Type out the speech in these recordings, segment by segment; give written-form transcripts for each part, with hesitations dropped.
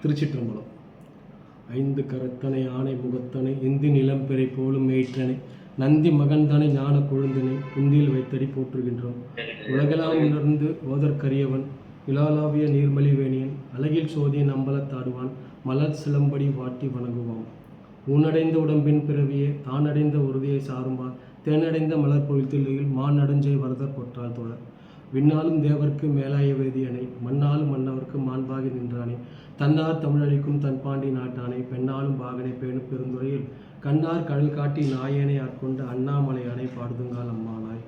திருச்சிற்றம்பலம். ஐந்து கரத்தனை ஆணை முகத்தனை இந்தி நிலம்பெறை போலும் மேய்த்தனை நந்தி மகன்தனை ஞான கொழுந்தனை குந்தியில் வைத்தடி போற்றுகின்றோம். உலகெல்லாம் உணர்ந்து ஓதற்கரியவன் இலாலாவிய நீர்மலி வேணியன் அழகில் சோதியன் அம்பலத்தாடுவான் மலர் சிலம்படி வாட்டி வணங்குவான். ஊனடைந்த உடம்பின் பிறவியே தானடைந்த உறுதியை சாருமான் தேனடைந்த மலர் பொழித்தில்லையில் மானடைஞ்சை வரதர் கொற்றால் தோழர். விண்ணாலும் தேவர்க்கு மேலாய வேதியனை மண்ணாலும் மன்னவர்க்கு மாண்பாகி நின்றானே தன்னார் தமிழளிக்கும் தன் பாண்டி நாட்டானே பெண்ணாலும் பாகனை பேணு பெருந்துறையில் கண்ணார் கடல் காட்டி நாயனை ஆட்கொண்ட அண்ணாமலையானை பாடுதுங்கால் அம்மானாய்.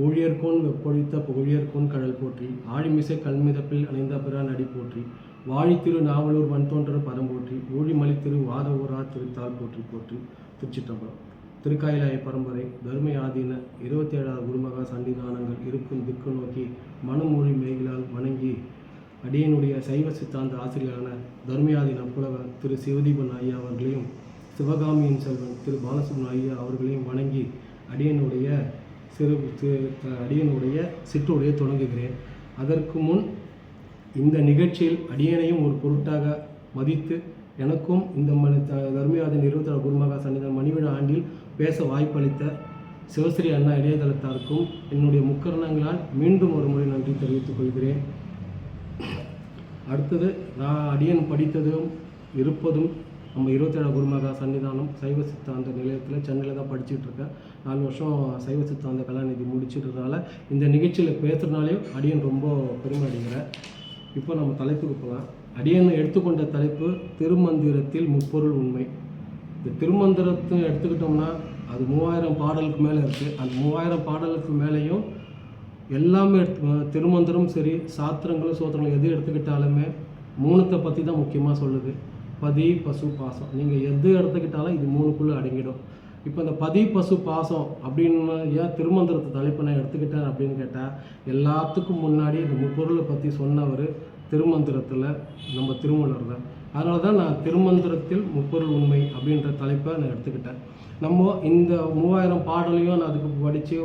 ஊழியர்கோன் வெப்பொழித்த புகழியர்கோன் கடல் போற்றி ஆழிமிசை கல்மிதப்பில் அணைந்த பிறான் அடி போற்றி வாழித்திரு நாவலூர் வன்தோன்றர் பதம் போற்றி ஊழிமலி திரு வாதவூரா திருத்தால் போற்றி போற்றி. திருச்சிற்றம்பலம். திருக்காயிலாய பரம்பரை தர்ம ஆதீன 27வது குருமகா சன்னிதானங்கள் இருக்கும் திக்கு நோக்கி மனமொழி மேய்களால் வணங்கி அடியனுடைய சைவ சித்தாந்த ஆசிரியரான தர்மயாதீன புலவர் திரு சிவதீபன் ஐயா அவர்களையும் சிவகாமியின் செல்வன் திரு பாலசுப்ரமணியன் ஐயா அவர்களையும் வணங்கி அடியனுடைய சிற்றுடைய தொடங்குகிறேன். அதற்கு முன் இந்த நிகழ்ச்சியில் அடியனையும் ஒரு பொருட்டாக மதித்து எனக்கும் இந்த தர்மயாதீன 27வது குருமகா சன்னிதான மணிவிழா ஆண்டில் பேச வாய்ப்பளித்த சிவஸ்ரீ அண்ணா இடையதளத்தாருக்கும் என்னுடைய முக்கரணங்களால் மீண்டும் ஒரு முறை நன்றி தெரிவித்துக் கொள்கிறேன். அடுத்தது, நான் அடியன் படித்ததும் இருப்பதும் நம்ம 27வது குருமகா சன்னிதானம் சைவ சித்தாந்த நிலையத்தில் சென்னையில் தான் படிச்சுட்டு இருக்கேன். 4 வருஷம் சைவ சித்தாந்த கலாநிதி முடிச்சுட்டதுனால இந்த நிகழ்ச்சியில் பேசுகிறதுனாலே அடியன் ரொம்ப பெருமை அடைகிறேன். இப்போ நம்ம தலைப்புக்கு போகலாம். அடியன் எடுத்துக்கொண்ட தலைப்பு திருமந்திரத்தில் முப்பொருள் உண்மை. இந்த திருமந்திரத்தை எடுத்துக்கிட்டோம்னா அது 3000 பாடலுக்கு மேலே இருக்குது. அந்த 3000 பாடலுக்கு மேலேயும் எல்லாமே திருமந்திரம் சரி சாத்திரங்களும் சோத்திரங்களும் எது எடுத்துக்கிட்டாலுமே மூணுத்தை பற்றி தான் முக்கியமாக சொல்லுது. பதி பசு பாசம். நீங்கள் எது எடுத்துக்கிட்டாலும் இது 3க்குள்ளே அடங்கிடும். இப்போ இந்த பதி பசு பாசம் அப்படின்னு ஏன் திருமந்திரத்தை தலைப்பு நான் எடுத்துக்கிட்டேன் அப்படின்னு கேட்டால், எல்லாத்துக்கும் முன்னாடி இந்த முப்பொருளை பற்றி சொன்னவர் திருமந்திரத்தில் நம்ம திருமூலர் தான். அதனால தான் நான் திருமந்திரத்தில் முப்பொருள் உண்மை அப்படின்ற தலைப்பை நான் எடுத்துக்கிட்டேன். நம்ம இந்த 3000 பாடலையும் நான் அதுக்கு படித்து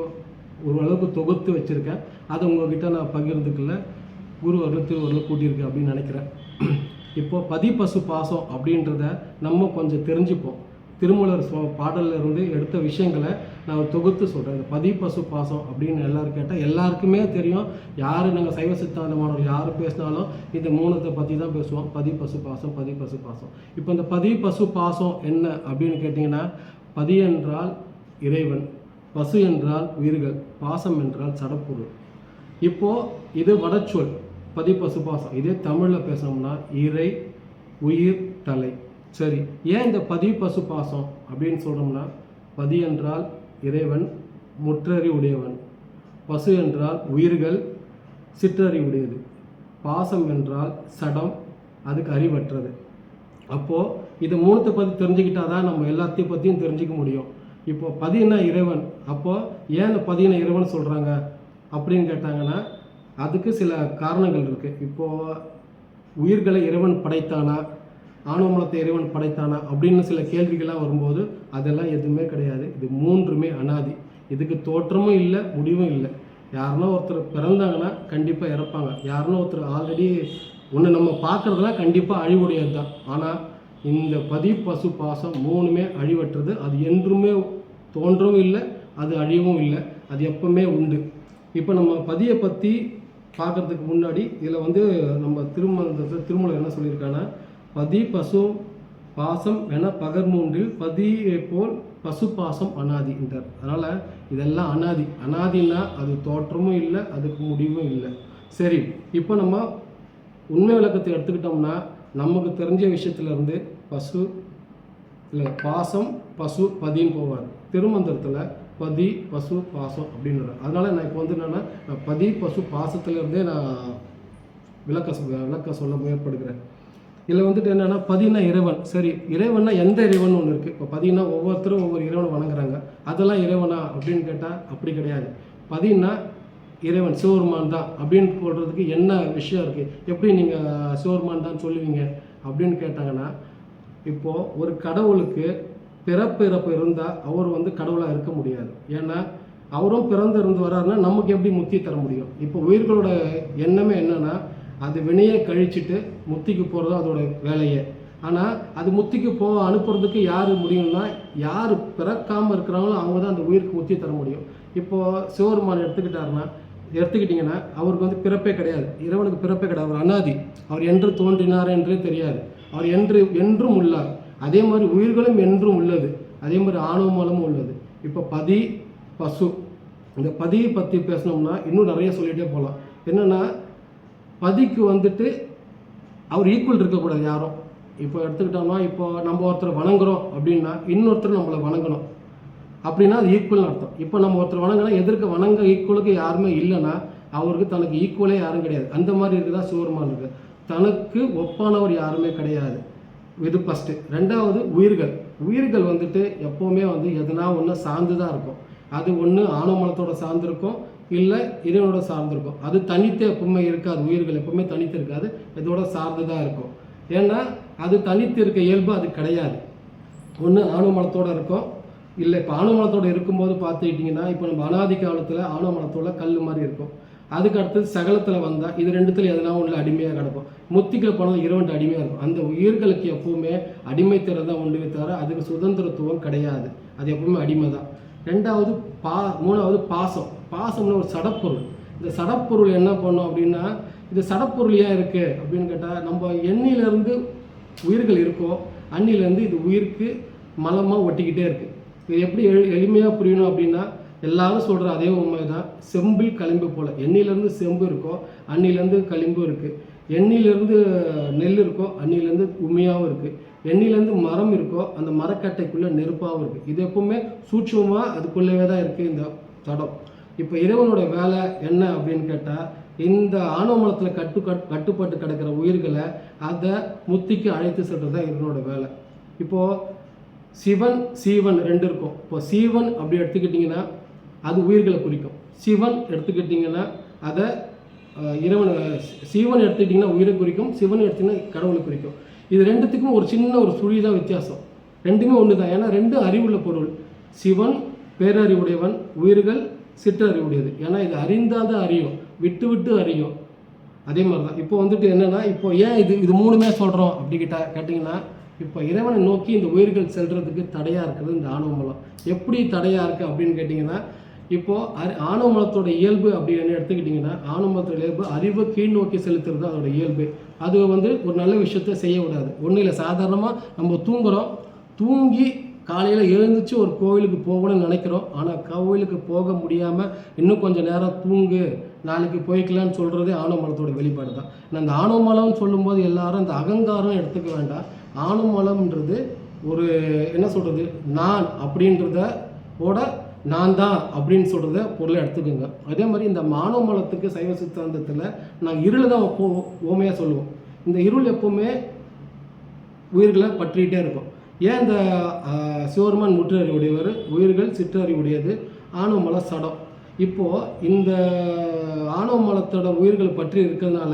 ஓரளவுக்கு தொகுத்து வச்சுருக்கேன். அதை உங்கள்கிட்ட நான் பகிர்ந்துக்கல, குருவர்கள் திருவர்கள் கூட்டியிருக்கேன் அப்படின்னு நினைக்கிறேன். இப்போது பதி பசு பாசம் அப்படின்றத நம்ம கொஞ்சம் தெரிஞ்சுப்போம். திருமூலர் பாடலில் இருந்து எடுத்த விஷயங்களை நான் தொகுத்து சொல்கிறேன். இந்த பதி பசு பாசம் அப்படின்னு எல்லோரும் கேட்டால் எல்லாருக்குமே தெரியும். யார் நாங்கள் சைவ சித்தாந்த மாணவர்கள் யார் பேசினாலும் இந்த மூணத்தை பற்றி தான் பேசுவோம். பதி பசு பாசம், பதி பசு பாசம். இப்போ இந்த பதி பசு பாசம் என்ன அப்படின்னு கேட்டிங்கன்னா, பதி என்றால் இறைவன், பசு என்றால் உயிர்கள், பாசம் என்றால் சடப்பொருள். இப்போது இது வடச்சொல் பதி பசு பாசம். இதே தமிழில் பேசணும்னா இறை உயிர் தலை. சரி, ஏன் இந்த பதி பசு பாசம் அப்படின்னு சொல்கிறோம்னா, பதி என்றால் இறைவன் முற்றறி உடையவன், பசு என்றால் உயிர்கள் சிற்றறி உடையது, பாசம் என்றால் சடம் அதுக்கு அறிவற்றது. அப்போது இது மூணுத்தை பற்றி தெரிஞ்சுக்கிட்டால் தான் நம்ம எல்லாத்தையும் பற்றியும் தெரிஞ்சிக்க முடியும். இப்போது பதினா இறைவன். அப்போது ஏன் பதினா இறைவன் சொல்கிறாங்க அப்படின்னு கேட்டாங்கன்னா, அதுக்கு சில காரணங்கள் இருக்குது. இப்போது உயிர்களை இறைவன் படைத்தானா, ஆணவமலத்தை இறைவன் படைத்தானா அப்படின்னு சில கேள்விகள்லாம் வரும்போது அதெல்லாம் எதுவுமே கிடையாது. இது மூன்றுமே அனாதி. இதுக்கு தோற்றமும் இல்லை, முடிவும் இல்லை. யாருன்னா ஒருத்தர் பிறந்தாங்கன்னா கண்டிப்பாக இறப்பாங்க. யாருன்னா ஒருத்தர் ஆல்ரெடி ஒன்று நம்ம பார்க்குறதுலாம் கண்டிப்பாக அழிவுடையது தான். ஆனால் இந்த பதி பசு பாசம் மூணுமே அழிவற்றது. அது என்றுமே தோன்றவும் இல்லை, அது அழியவும் இல்லை, அது எப்பவுமே உண்டு. இப்போ நம்ம பதியை பற்றி பார்க்குறதுக்கு முன்னாடி இதில் நம்ம திருமூலர் என்ன சொல்லியிருக்காங்கன்னா, பதி பசு பாசம் என பகர்மூன்றில் பதியை போல் பசு பாசம் அனாதி என்றார். அதனால் இதெல்லாம் அனாதி. அனாதின்னா அது தோற்றமும் இல்லை, அதுக்கு முடிவும் இல்லை. சரி, இப்போ நம்ம உண்மை விளக்கத்தை எடுத்துக்கிட்டோம்னா நமக்கு தெரிஞ்ச விஷயத்துலேருந்து பசு இல்லை பாசம் பசு பதின்னு போவார். திருமந்திரத்தில் பதி பசு பாசம் அப்படின்றார். அதனால் நான் இப்போ என்னென்னா பதி பசு பாசத்துலேருந்தே நான் விளக்க சொல்ல முயற்படுகிறேன். இதில் என்னென்னா, பதினா இறைவன். சரி, இறைவன்னா எந்த இறைவன் ஒன்று இருக்குது. இப்போ பதினா ஒவ்வொருத்தரும் ஒவ்வொரு இறைவனை வணங்குறாங்க. அதெல்லாம் இறைவனா அப்படின்னு கேட்டால் அப்படி கிடையாது. பதினா இறைவன் சிவபெருமான் தான் அப்படின்னு சொல்கிறதுக்கு என்ன விஷயம் இருக்குது? எப்படி நீங்கள் சிவபெருமான் தான் சொல்லுவீங்க அப்படின்னு கேட்டாங்கன்னா, இப்போது ஒரு கடவுளுக்கு பிறப்பு இருந்தால் அவர் கடவுளாக இருக்க முடியாது. ஏன்னா அவரும் பிறந்து இருந்து வர்றாருன்னா நமக்கு எப்படி முக்தி தர முடியும்? இப்போ உயிர்களோட எண்ணமே என்னென்னா, அது வினையை கழிச்சிட்டு முத்திக்கு போகிறது அதோட வேலையே. ஆனால் அது முத்திக்கு அனுப்புறதுக்கு யார் முடியும்னா, யார் பிறக்காமல் இருக்கிறாங்களோ அவங்க தான் அந்த உயிருக்கு முத்தி தர முடியும். இப்போது சிவபெருமான் எடுத்துக்கிட்டிங்கன்னா அவருக்கு வந்து பிறப்பே கிடையாது. இறைவனுக்கு பிறப்பே கிடையாது. அவர் அனாதி. அவர் என்று தோன்றினார் என்றே தெரியாது. அவர் என்றும் உள்ளார். அதே மாதிரி உயிர்களும் என்றும் உள்ளது. அதே மாதிரி ஆணவ மலமும் உள்ளது. இப்போ பதி பசு, இந்த பதியை பற்றி பேசணும்னா இன்னும் நிறைய சொல்லிகிட்டே போகலாம். என்னென்னா, பதிக்கு வந்துட்டு அவர் ஈக்குவல் இருக்கக்கூடாது யாரும். இப்போ எடுத்துக்கிட்டோம்னா, இப்போ நம்ம ஒருத்தர் வணங்குறோம் அப்படின்னா இன்னொருத்தர் நம்மளை வணங்கணும் அப்படின்னா அது ஈக்குவல்னு அர்த்தம். இப்போ நம்ம ஒருத்தர் வணங்கினா எதிர்க்க வணங்க ஈக்குவலுக்கு யாருமே இல்லைன்னா அவருக்கு தனக்கு ஈக்குவலே யாரும் கிடையாது. அந்த மாதிரி இருக்குதான் சிவபெருமான் இருக்குது. தனக்கு ஒப்பானவர் யாருமே கிடையாது. இது ஃபஸ்ட்டு. ரெண்டாவது உயிர்கள் வந்துட்டு எப்போவுமே வந்து எதனா ஒன்று சார்ந்து தான் இருக்கும். அது ஒன்று ஆணவமலத்தோட சார்ந்திருக்கும், இல்லை இறைவனோட சார்ந்திருக்கும். அது தனித்து எப்பவுமே இருக்காது. உயிர்கள் எப்பவுமே தனித்து இருக்காது, இதோட சார்ந்து தான் இருக்கும். ஏன்னா அது தனித்து இருக்க இயல்பு அது கிடையாது. ஒன்று ஆணவமலத்தோடு இருக்கும், இல்லை இப்போ ஆணவமலத்தோடு இருக்கும்போது பார்த்துக்கிட்டிங்கன்னா, இப்போ நம்ம அனாதி காலத்தில் ஆணவமலத்தோட கல் மாதிரி இருக்கும். அதுக்கு அடுத்தது சகலத்தில் வந்தால் இது ரெண்டுத்தில் எதனா ஒன்றில் அடிமையாக கிடக்கும். முத்திக்கில் போனால் இறைவன் அடிமையாக இருக்கும். அந்த உயிர்களுக்கு எப்போவுமே அடிமைத்திறம் தான் உண்டு தவிர அதுக்கு சுதந்திரத்துவம் கிடையாது. அது எப்பவுமே அடிமை தான். மூணாவது பாசம்னு ஒரு சடப்பொருள். இந்த சடப்பொருள் என்ன பண்ணும் அப்படின்னா, இது சடப்பொருள் ஏன் இருக்குது அப்படின்னு கேட்டால், நம்ம எண்ணிலேருந்து உயிர்கள் இருக்கோ அன்னிலேருந்து இது உயிருக்கு மலமாக ஒட்டிக்கிட்டே இருக்குது. இது எப்படி எளிமையாக புரியணும் அப்படின்னா, எல்லாரும் சொல்கிற அதே உண்மை தான். செம்பில் களிம்பு போல் எண்ணிலேருந்து செம்பு இருக்கோ அன்னிலேருந்து களிம்பு இருக்குது. எண்ணிலேருந்து நெல் இருக்கோ அன்னிலேருந்து உண்மையாகவும் இருக்குது. எண்ணிலேருந்து மரம் இருக்கோ அந்த மரக்கட்டைக்குள்ளே நெருப்பாகவும் இருக்குது. இது எப்பவுமே சூட்சமாக அதுக்குள்ளவே தான் இருக்குது இந்த தடம். இப்போ இறைவனோட வேலை என்ன அப்படின்னு கேட்டால், இந்த ஆணவமலத்தில் கட்டுப்பட்டு கிடக்கிற உயிர்களை அதை முத்திக்கு அழைத்து செல்றது தான் இறைவனோட வேலை. இப்போது சிவன் சீவன் ரெண்டு இருக்கும். இப்போ சீவன் அப்படி எடுத்துக்கிட்டிங்கன்னா அது உயிர்களை குறிக்கும். சிவன் எடுத்துக்கிட்டிங்கன்னா அதை சீவன் எடுத்துக்கிட்டிங்கன்னா உயிரை குறிக்கும், சிவன் எடுத்திங்கன்னா கடவுளை குறிக்கும். இது ரெண்டுத்துக்கும் ஒரு சின்ன ஒரு சுழிதான் வித்தியாசம். ரெண்டுமே ஒன்று தான். ஏன்னா ரெண்டும் அறிவுள்ள பொருள். சிவன் பேரறிவுடையவன், உயிர்கள் சிற்றறிவுடையது. ஏன்னா இது அறிந்தால் தான் அறியும், விட்டு விட்டு அறியும். அதே மாதிரி தான் இப்போ வந்துட்டு என்னென்னா, இப்போ ஏன் இது மூணுமே சொல்கிறோம் அப்படி கேட்டிங்கன்னா, இப்போ இறைவனை நோக்கி இந்த உயிர்கள் செல்றதுக்கு தடையாக இருக்கிறது இந்த ஆணவமலம். எப்படி தடையாக இருக்குது அப்படின்னு கேட்டிங்கன்னா, இப்போது ஆணவமலத்தோட இயல்பு அப்படின்னு எடுத்துக்கிட்டிங்கன்னா, ஆணவமலத்தோட இயல்பு அறிவை கீழ் நோக்கி செலுத்துறது அதோட இயல்பு. அது வந்து ஒரு நல்ல விஷயத்த செய்ய விடாது. ஒன்றும் இல்லை, சாதாரணமாக நம்ம தூங்கி காலையில் எழுந்துச்சு ஒரு கோவிலுக்கு போகணும்னு நினைக்கிறோம். ஆனால் கோவிலுக்கு போக முடியாமல் இன்னும் கொஞ்சம் நேரம் தூங்கு, நாளைக்கு போய்க்கலான்னு சொல்கிறதே ஆணவமலத்தோட வெளிப்பாடு தான். அந்த ஆணவமலம்னு சொல்லும்போது எல்லாரும் இந்த அகங்காரம் எடுத்துக்க வேண்டாம். ஆணவமலம்ன்றது ஒரு என்ன சொல்கிறது, நான் அப்படின்றதோட நான் தான் அப்படின்னு சொல்கிறத பொருளை எடுத்துக்கோங்க. அதே மாதிரி இந்த ஆணவமலத்துக்கு சைவ சித்தாந்தத்தில் நான் இருளை தான் ஓமையாக சொல்லுவோம். இந்த இருள் எப்போவுமே உயிர்களை பற்றிக்கிட்டே இருக்கும். ஏன் இந்த சிவபெருமான் முற்றறிவுடையவர், உயிர்கள் சிற்றறிவுடையது, ஆணவமலம் சடம். இப்போது இந்த ஆணவமலத்தோட உயிர்களை பற்றி இருக்கிறதுனால,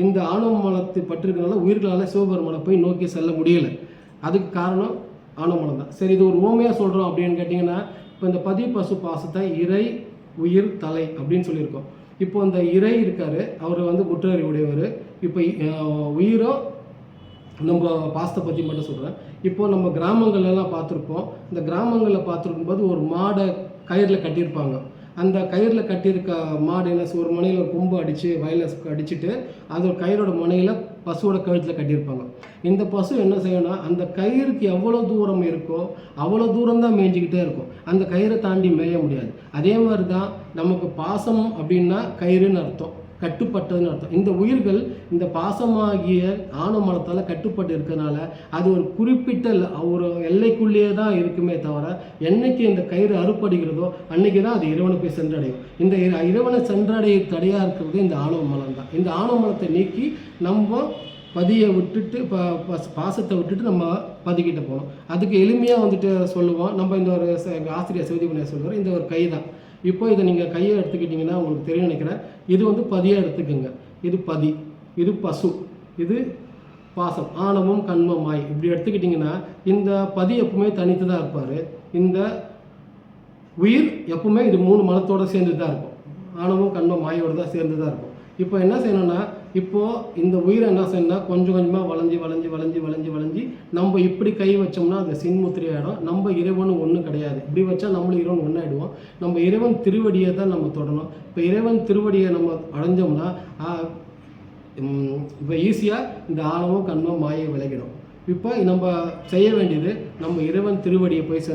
இந்த ஆணவமலத்தை பற்றி இருக்கிறதுனால உயிர்களால் சிவபெருமானை போய் நோக்கி செல்ல முடியலை. அதுக்கு காரணம் ஆணவமலம் தான். சரி, இது ஒரு ஓமையாக சொல்கிறோம் அப்படின்னு கேட்டிங்கன்னா, இப்போ இந்த பதி பசு பாசத்தை இறை உயிர் தலை அப்படின்னு சொல்லியிருக்கோம். இப்போ இந்த இறை இருக்கார், அவர் வந்து முற்றறிவுடையவர். இப்போ உயிரோ நம்ம பாசத்தை பற்றி மட்டும் சொல்கிறேன். இப்போது நம்ம கிராமங்கள்லாம் பார்த்துருப்போம். இந்த கிராமங்களில் பார்த்துருக்கும்போது ஒரு மாடை கயிறில் கட்டியிருப்பாங்க. அந்த கயிறில் கட்டியிருக்க மாடு என்ன ஒரு முனையில் ஒரு கொம்பு அடித்து வயலில் அடிச்சுட்டு அது ஒரு கயிறோட முனையில் பசுவோட கழுத்தில் கட்டியிருப்பாங்க. இந்த பசு என்ன செய்யணும்னா, அந்த கயிறுக்கு எவ்வளோ தூரம் இருக்கோ அவ்வளோ தூரம் தான் மேய்ஞ்சிக்கிட்டே இருக்கும். அந்த கயிறை தாண்டி மேய முடியாது. அதே மாதிரி தான் நமக்கு பாசம் அப்படின்னா கயிறுன்னு அர்த்தம், கட்டுப்பட்டதுன்னு அர்த்தம். இந்த உயிர்கள் இந்த பாசமாகிய ஆணவமலத்தால் கட்டுப்பட்டு இருக்கிறதுனால அது ஒரு குறிப்பிட்ட ஒரு எல்லைக்குள்ளேயே தான் இருக்குமே தவிர, என்னைக்கு இந்த கயிறு அறுப்படுகிறதோ அன்னைக்கு தான் அது இறைவனை போய் சென்றடையும். இந்த இறைவனை சென்றடைய தடையாக இருக்கிறது இந்த ஆணவமலம் தான். இந்த ஆணவமலத்தை நீக்கி நம்ம பதியை விட்டுட்டு பாசத்தை விட்டுட்டு நம்ம பதிக்கிட்ட போகணும். அதுக்கு எளிமையாக வந்துட்டு சொல்லுவோம். நம்ம இந்த ஒரு எங்கள் ஆசிரியர் சிவதிபுணியார் சொல்லுவார், இந்த ஒரு கை தான். இப்போ இதை நீங்கள் கையை எடுத்துக்கிட்டிங்கன்னா உங்களுக்கு தெரியும் நினைக்கிறேன். இது வந்து பதியாக எடுத்துக்கோங்க. இது பதி, இது பசு, இது பாசம், ஆணவம் கண்மம் மாய். இப்படி எடுத்துக்கிட்டிங்கன்னா இந்த பதி எப்பவுமே தனித்து தான் இருப்பார். இந்த உயிர் எப்பவுமே இது மூணு மலத்தோடு சேர்ந்து தான் இருக்கும். ஆணவம் கண்மம் மாயோடு தான் சேர்ந்து தான் இருக்கும். இப்போ என்ன செய்யணும்னா, இப்போது இந்த உயிரை என்ன செய்யணும்னா கொஞ்சம் கொஞ்சமாக வளைஞ்சி நம்ம இப்படி கை வச்சோம்னா அது சின்முத்திரை ஆகிடும். நம்ம இறைவனும் ஒன்றும் கிடையாது. இப்படி வச்சா நம்மளும் இறைவன் ஒன்றாயிடுவோம். நம்ம இறைவன் திருவடியை தான் நம்ம தொடணும். இப்போ இறைவன் திருவடியை நம்ம அடைஞ்சோம்னா இப்போ ஈஸியாக இந்த ஆணவம் கண்மம் மாயை விலகிடும். இப்போ நம்ம செய்ய வேண்டியது நம்ம இறைவன் திருவடியை போய்